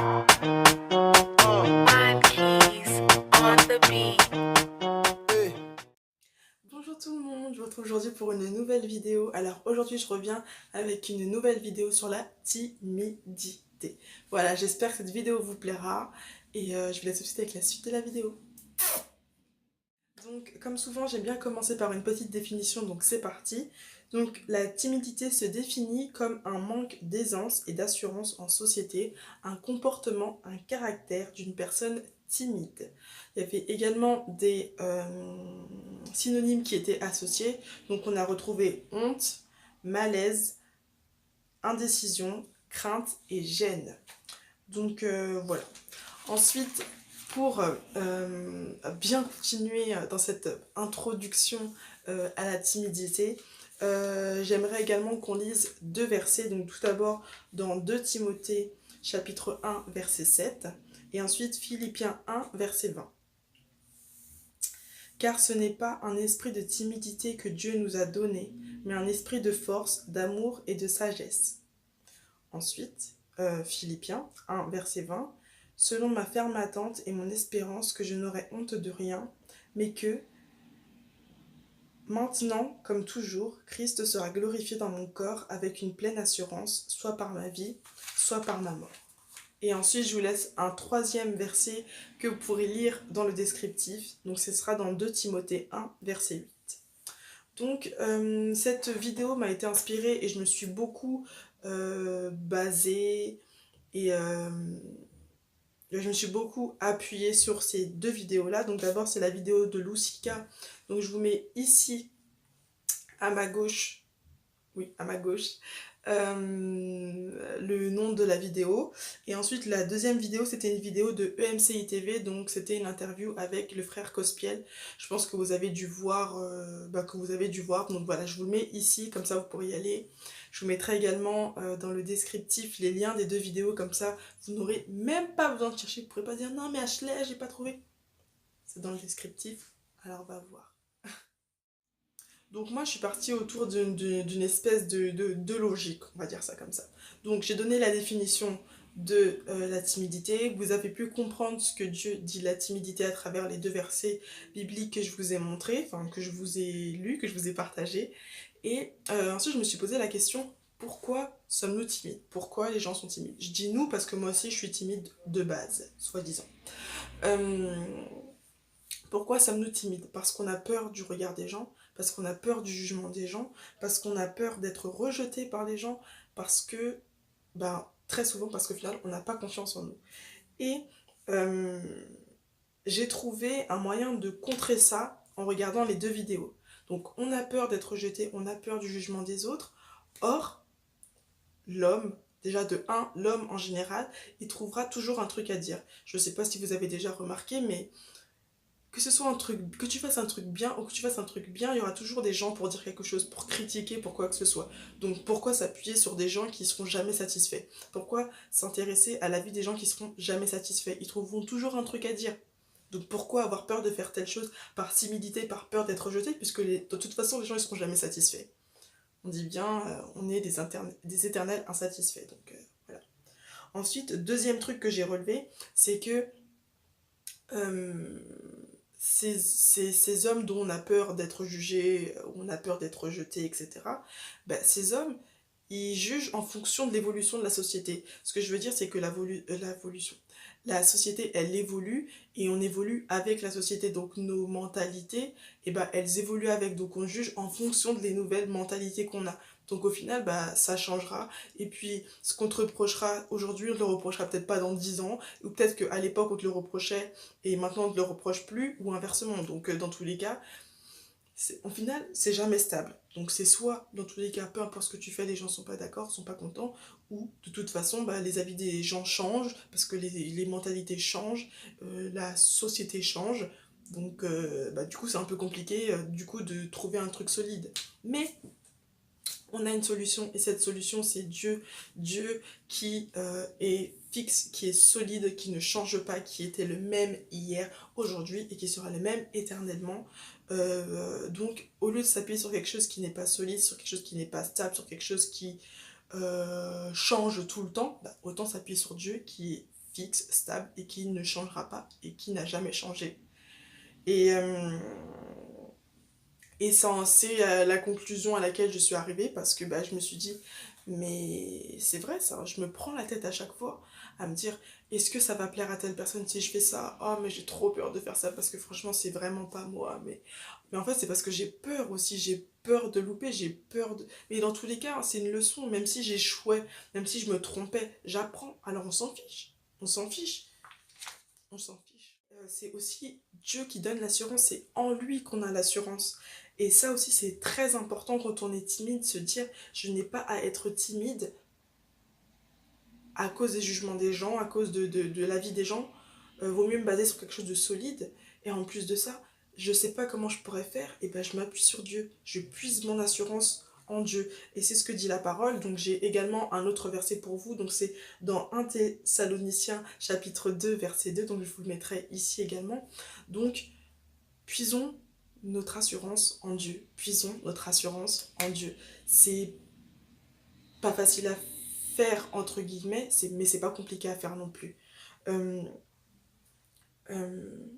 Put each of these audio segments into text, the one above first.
Bonjour tout le monde, je vous retrouve aujourd'hui pour une nouvelle vidéo. Alors aujourd'hui je reviens avec une nouvelle vidéo sur la timidité. Voilà, j'espère que cette vidéo vous plaira et je vous laisse tout de suite avec la suite de la vidéo. Donc comme souvent j'aime bien commencer par une petite définition, donc c'est parti. Donc la timidité se définit comme un manque d'aisance et d'assurance en société, un comportement, un caractère d'une personne timide. Il y avait également des synonymes qui étaient associés, donc on a retrouvé honte, malaise, indécision, crainte et gêne. Donc voilà. Ensuite, pour bien continuer dans cette introduction à la timidité, j'aimerais également qu'on lise deux versets. Donc tout d'abord dans 2 Timothée chapitre 1 verset 7 et ensuite Philippiens 1 verset 20. Car ce n'est pas un esprit de timidité que Dieu nous a donné, mais un esprit de force, d'amour et de sagesse. Ensuite, Philippiens 1 verset 20. Selon ma ferme attente et mon espérance que je n'aurai honte de rien, mais que, maintenant, comme toujours, Christ sera glorifié dans mon corps avec une pleine assurance, soit par ma vie, soit par ma mort. Et ensuite, je vous laisse un 3e verset que vous pourrez lire dans le descriptif. Donc, ce sera dans 2 Timothée 1, verset 8. Donc, cette vidéo m'a été inspirée et je me suis beaucoup basée et je me suis beaucoup appuyée sur ces 2 vidéos-là. Donc d'abord, c'est la vidéo de Loucica. Donc je vous mets ici, à ma gauche, oui, à ma gauche, le nom de la vidéo. Et ensuite, la deuxième vidéo, c'était une vidéo de EMCI TV. Donc c'était une interview avec le frère Cospiel. Je pense que vous avez dû voir, Donc voilà, je vous le mets ici, comme ça vous pourrez y aller. Je vous mettrai également dans le descriptif les liens des 2 vidéos, comme ça vous n'aurez même pas besoin de chercher. Vous ne pourrez pas dire non mais Ashley, j'ai pas trouvé. C'est dans le descriptif, alors on va voir. Donc moi je suis partie autour d'une espèce de logique, on va dire ça comme ça. Donc j'ai donné la définition de la timidité, vous avez pu comprendre ce que Dieu dit de la timidité à travers les 2 versets bibliques que je vous ai montrés, enfin que je vous ai lus, que je vous ai partagés. Et ensuite je me suis posé la question, pourquoi sommes-nous timides? Pourquoi les gens sont timides? Je dis nous parce que moi aussi je suis timide de base, soi-disant. Pourquoi sommes-nous timides? Parce qu'on a peur du regard des gens, parce qu'on a peur du jugement des gens, parce qu'on a peur d'être rejeté par les gens, parce que, très souvent, parce qu'au final, on n'a pas confiance en nous. Et euh, j'ai trouvé un moyen de contrer ça en regardant les 2 vidéos. Donc, on a peur d'être rejeté, on a peur du jugement des autres. Or, l'homme, déjà de 1, l'homme en général, il trouvera toujours un truc à dire. Je ne sais pas si vous avez déjà remarqué, mais que ce soit un truc, que tu fasses un truc bien ou que tu fasses un truc bien, il y aura toujours des gens pour dire quelque chose, pour critiquer, pour quoi que ce soit. Donc pourquoi s'appuyer sur des gens qui seront jamais satisfaits? Pourquoi s'intéresser à la vie des gens qui seront jamais satisfaits? Ils trouveront toujours un truc à dire. Donc pourquoi avoir peur de faire telle chose par timidité, par peur d'être rejeté, puisque de toute façon les gens ils seront jamais satisfaits. On dit bien, on est des éternels insatisfaits. Donc voilà. Ensuite, deuxième truc que j'ai relevé, c'est que euh, ces hommes dont on a peur d'être jugé, on a peur d'être rejeté, etc., ces hommes, ils jugent en fonction de l'évolution de la société. Ce que je veux dire, c'est que la société, elle évolue et on évolue avec la société. Donc nos mentalités, elles évoluent avec. Donc on juge en fonction des nouvelles mentalités qu'on a. Donc au final, ça changera. Et puis, ce qu'on te reprochera aujourd'hui, on te le reprochera peut-être pas dans 10 ans. Ou peut-être qu'à l'époque, on te le reprochait et maintenant, on te le reproche plus. Ou inversement. Donc dans tous les cas, au final, c'est jamais stable. Donc c'est soit, dans tous les cas, peu importe ce que tu fais, les gens sont pas d'accord, sont pas contents, ou de toute façon, les avis des gens changent, parce que les mentalités changent, la société change, donc du coup c'est un peu compliqué du coup de trouver un truc solide. Mais on a une solution, et cette solution c'est Dieu. Dieu qui est fixe, qui est solide, qui ne change pas, qui était le même hier, aujourd'hui, et qui sera le même éternellement. Donc au lieu de s'appuyer sur quelque chose qui n'est pas solide, sur quelque chose qui n'est pas stable, sur quelque chose qui change tout le temps, autant s'appuyer sur Dieu qui est fixe, stable et qui ne changera pas et qui n'a jamais changé. Et, euh, et c'est la conclusion à laquelle je suis arrivée parce que bah, je me suis dit, mais c'est vrai ça, je me prends la tête à chaque fois à me dire, est-ce que ça va plaire à telle personne si je fais ça? Oh, mais j'ai trop peur de faire ça parce que franchement, c'est vraiment pas moi. Mais en fait, c'est parce que j'ai peur aussi, j'ai peur de louper, j'ai peur de... Mais dans tous les cas, c'est une leçon, même si j'échouais, même si je me trompais, j'apprends. Alors on s'en fiche, on s'en fiche, on s'en fiche. C'est aussi Dieu qui donne l'assurance, c'est en lui qu'on a l'assurance. Et ça aussi, c'est très important quand on est timide, se dire, je n'ai pas à être timide à cause des jugements des gens, à cause de l'avis des gens. Vaut mieux me baser sur quelque chose de solide. Et en plus de ça, je sais pas comment je pourrais faire, et ben je m'appuie sur Dieu. Je puise mon assurance en Dieu. Et c'est ce que dit la parole. Donc j'ai également un autre verset pour vous. Donc c'est dans 1 Thessaloniciens chapitre 2 verset 2. Donc je vous le mettrai ici également. Donc puisons notre assurance en Dieu. Puisons notre assurance en Dieu. C'est pas facile à faire entre guillemets, mais c'est pas compliqué à faire non plus. Euh, euh,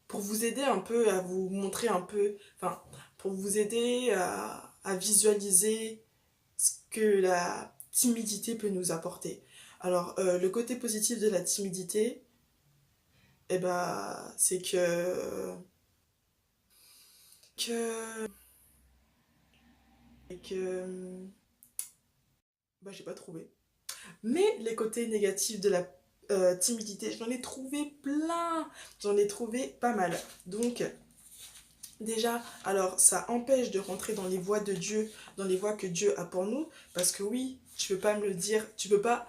pour vous aider un peu à vous montrer un peu, enfin, pour vous aider à visualiser ce que la timidité peut nous apporter. Alors, le côté positif de la timidité, eh ben, c'est que, que, bah, j'ai pas trouvé. Mais les côtés négatifs de la timidité, j'en ai trouvé plein, j'en ai trouvé pas mal. Donc, déjà, alors ça empêche de rentrer dans les voies de Dieu, dans les voies que Dieu a pour nous, parce que oui, tu peux pas me le dire, tu peux pas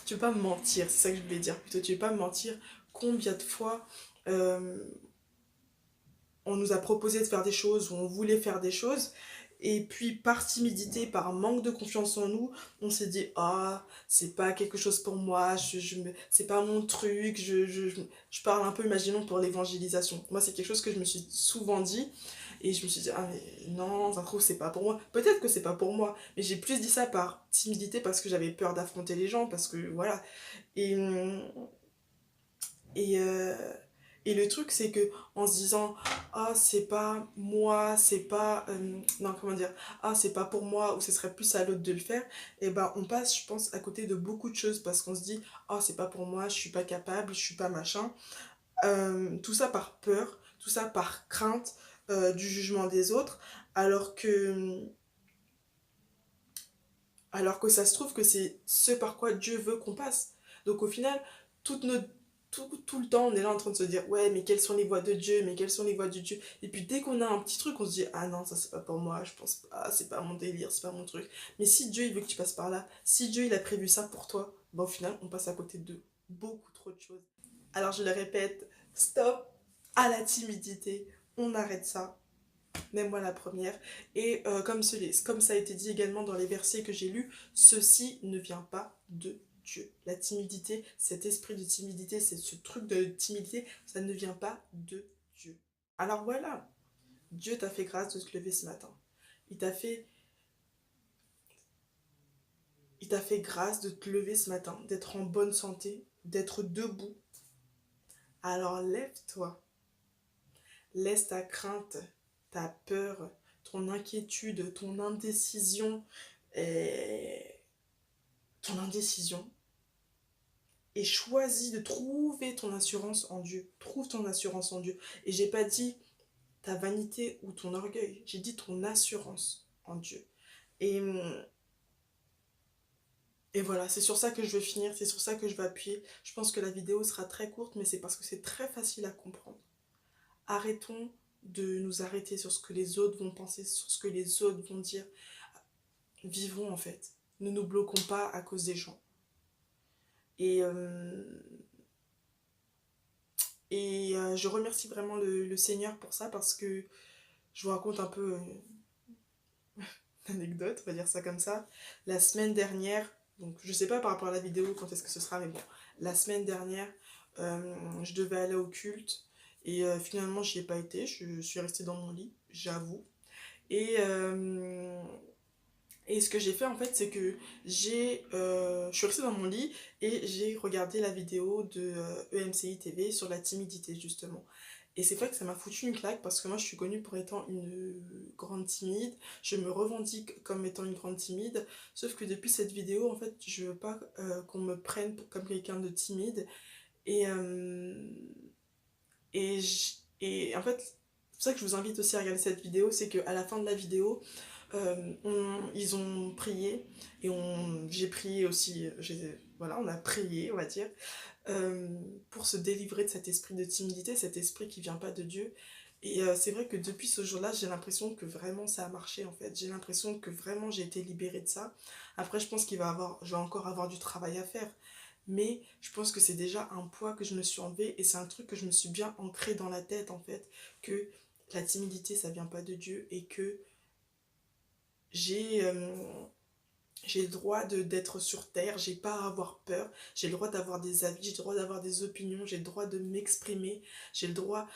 me mentir, c'est ça que je voulais dire plutôt, tu peux pas me mentir combien de fois euh, on nous a proposé de faire des choses ou on voulait faire des choses et puis par timidité, par manque de confiance en nous, on s'est dit ah c'est pas quelque chose pour moi, c'est pas mon truc, je parle un peu imaginons pour l'évangélisation. Moi c'est quelque chose que je me suis souvent dit et je me suis dit ah mais non ça se trouve c'est pas pour moi. Peut-être que c'est pas pour moi, mais j'ai plus dit ça par timidité parce que j'avais peur d'affronter les gens parce que voilà et et, euh, et le truc, c'est que en se disant, ah, c'est pas moi, c'est pas. Non, comment dire, ah, c'est pas pour moi, ou ce serait plus à l'autre de le faire, et ben, on passe, je pense, à côté de beaucoup de choses parce qu'on se dit, ah, c'est pas pour moi, je suis pas capable, je suis pas machin. Tout ça par peur, tout ça par crainte du jugement des autres, alors que, alors que ça se trouve que c'est ce par quoi Dieu veut qu'on passe. Donc au final, toute notre tout le temps, on est là en train de se dire ouais, mais quelles sont les voies de Dieu, mais quelles sont les voies de Dieu. Et puis dès qu'on a un petit truc, on se dit ah non, ça c'est pas pour moi, je pense pas, c'est pas mon délire, c'est pas mon truc. Mais si Dieu il veut que tu passes par là, si Dieu il a prévu ça pour toi, bah au final, on passe à côté de beaucoup trop de choses. Alors je le répète, stop à la timidité, on arrête ça, même moi la première. Et comme ça a été dit également dans les versets que j'ai lus, ceci ne vient pas de Dieu. La timidité, cet esprit de timidité, ce truc de timidité, ça ne vient pas de Dieu. Alors voilà, Dieu t'a fait grâce de te lever ce matin. Il t'a fait, il t'a fait grâce de te lever ce matin, d'être en bonne santé, d'être debout. Alors lève-toi, laisse ta crainte, ta peur, ton inquiétude, ton indécision, et ton indécision et choisis de trouver ton assurance en Dieu. Trouve ton assurance en Dieu. Et j'ai pas dit ta vanité ou ton orgueil, j'ai dit ton assurance en Dieu. Et, et voilà, c'est sur ça que je veux finir, c'est sur ça que je vais appuyer. Je pense que la vidéo sera très courte, mais c'est parce que c'est très facile à comprendre. Arrêtons de nous arrêter sur ce que les autres vont penser, sur ce que les autres vont dire. Vivons en fait. Ne nous bloquons pas à cause des gens. Et, je remercie vraiment le Seigneur pour ça parce que je vous raconte un peu une anecdote, on va dire ça comme ça. La semaine dernière, donc je sais pas par rapport à la vidéo quand est-ce que ce sera, mais bon, la semaine dernière, je devais aller au culte et finalement j'y ai pas été, je suis restée dans mon lit, j'avoue. Et, Et ce que j'ai fait en fait, c'est que je suis restée dans mon lit et j'ai regardé la vidéo de EMCI TV sur la timidité justement. Et c'est vrai que ça m'a foutu une claque parce que moi je suis connue pour étant une grande timide. Je me revendique comme étant une grande timide. Sauf que depuis cette vidéo, en fait, je veux pas qu'on me prenne comme quelqu'un de timide. Et, et en fait, c'est pour ça que je vous invite aussi à regarder cette vidéo. C'est qu'à la fin de la vidéo, ils ont prié et j'ai prié aussi, voilà, on a prié, on va dire, euh, pour se délivrer de cet esprit de timidité, cet esprit qui vient pas de Dieu. Et c'est vrai que depuis ce jour-là, j'ai l'impression que vraiment ça a marché en fait. J'ai l'impression que vraiment j'ai été libérée de ça. Après, je pense je vais encore avoir du travail à faire. Mais je pense que c'est déjà un poids que je me suis enlevé et c'est un truc que je me suis bien ancré dans la tête en fait. Que la timidité, ça vient pas de Dieu et que j'ai euh, j'ai le droit d'être sur terre, j'ai pas à avoir peur, j'ai le droit d'avoir des avis, j'ai le droit d'avoir des opinions, j'ai le droit de m'exprimer, j'ai le droit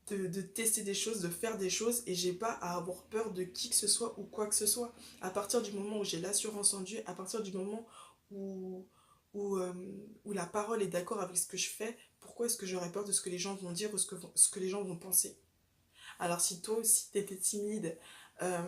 de tester des choses, de faire des choses et j'ai pas à avoir peur de qui que ce soit ou quoi que ce soit. À partir du moment où j'ai l'assurance en Dieu, à partir du moment où, où, euh, où la parole est d'accord avec ce que je fais, pourquoi est-ce que j'aurais peur de ce que les gens vont dire ou ce que les gens vont penser? Alors si toi aussi t'étais timide, euh,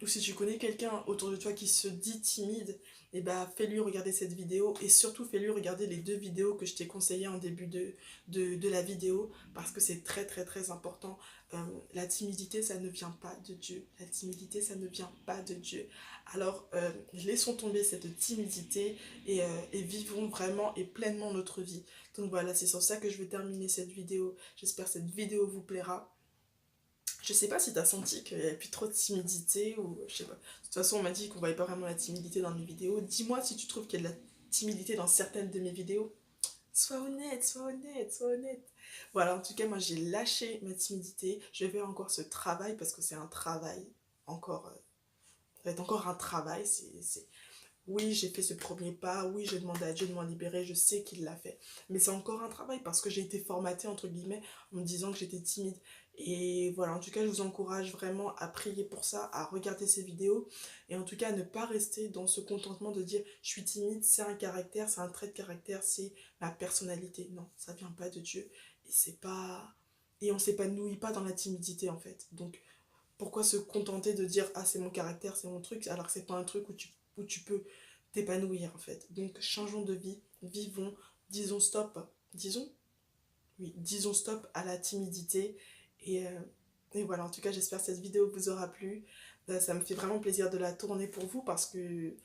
ou si tu connais quelqu'un autour de toi qui se dit timide, et bah fais-lui regarder cette vidéo et surtout fais-lui regarder les deux vidéos que je t'ai conseillées en début de la vidéo parce que c'est très très très important. Euh, la timidité ça ne vient pas de Dieu. La timidité ça ne vient pas de Dieu. Alors laissons tomber cette timidité et vivons vraiment et pleinement notre vie. Donc voilà, c'est sur ça que je vais terminer cette vidéo. J'espère que cette vidéo vous plaira. Je sais pas si t'as senti qu'il y avait plus trop de timidité ou je sais pas. De toute façon, on m'a dit qu'on voyait pas vraiment la timidité dans mes vidéos. Dis-moi si tu trouves qu'il y a de la timidité dans certaines de mes vidéos. Sois honnête, sois honnête, sois honnête. Voilà, en tout cas, moi j'ai lâché ma timidité. Je vais faire encore ce travail parce que c'est un travail. Encore, ça va être encore un travail. Oui, j'ai fait ce premier pas, oui, j'ai demandé à Dieu de m'en libérer, je sais qu'il l'a fait. Mais c'est encore un travail parce que j'ai été formatée, entre guillemets, en me disant que j'étais timide. Et voilà, en tout cas, je vous encourage vraiment à prier pour ça, à regarder ces vidéos et en tout cas à ne pas rester dans ce contentement de dire je suis timide, c'est un caractère, c'est un trait de caractère, c'est ma personnalité. Non, ça vient pas de Dieu et c'est pas. Et on s'épanouit pas dans la timidité en fait. Donc pourquoi se contenter de dire ah c'est mon caractère, c'est mon truc, alors que c'est pas un truc où tu peux t'épanouir en fait. Donc changeons de vie, vivons, disons stop, disons, oui, disons stop à la timidité et, euh, et voilà, en tout cas j'espère que cette vidéo vous aura plu. Ça me fait vraiment plaisir de la tourner pour vous parce que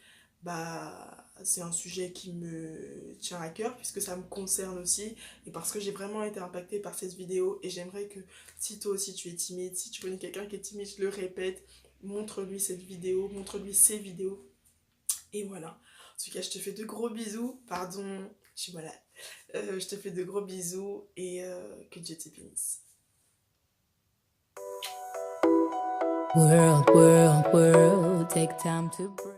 bah c'est un sujet qui me tient à cœur puisque ça me concerne aussi et parce que j'ai vraiment été impactée par cette vidéo et j'aimerais que si toi aussi tu es timide, si tu connais quelqu'un qui est timide, je le répète, montre-lui cette vidéo, montre-lui ces vidéos et voilà. En tout cas, je te fais de gros bisous. Pardon, je suis malade. Je te fais de gros bisous et que Dieu te bénisse. World, world, world, take time to breathe.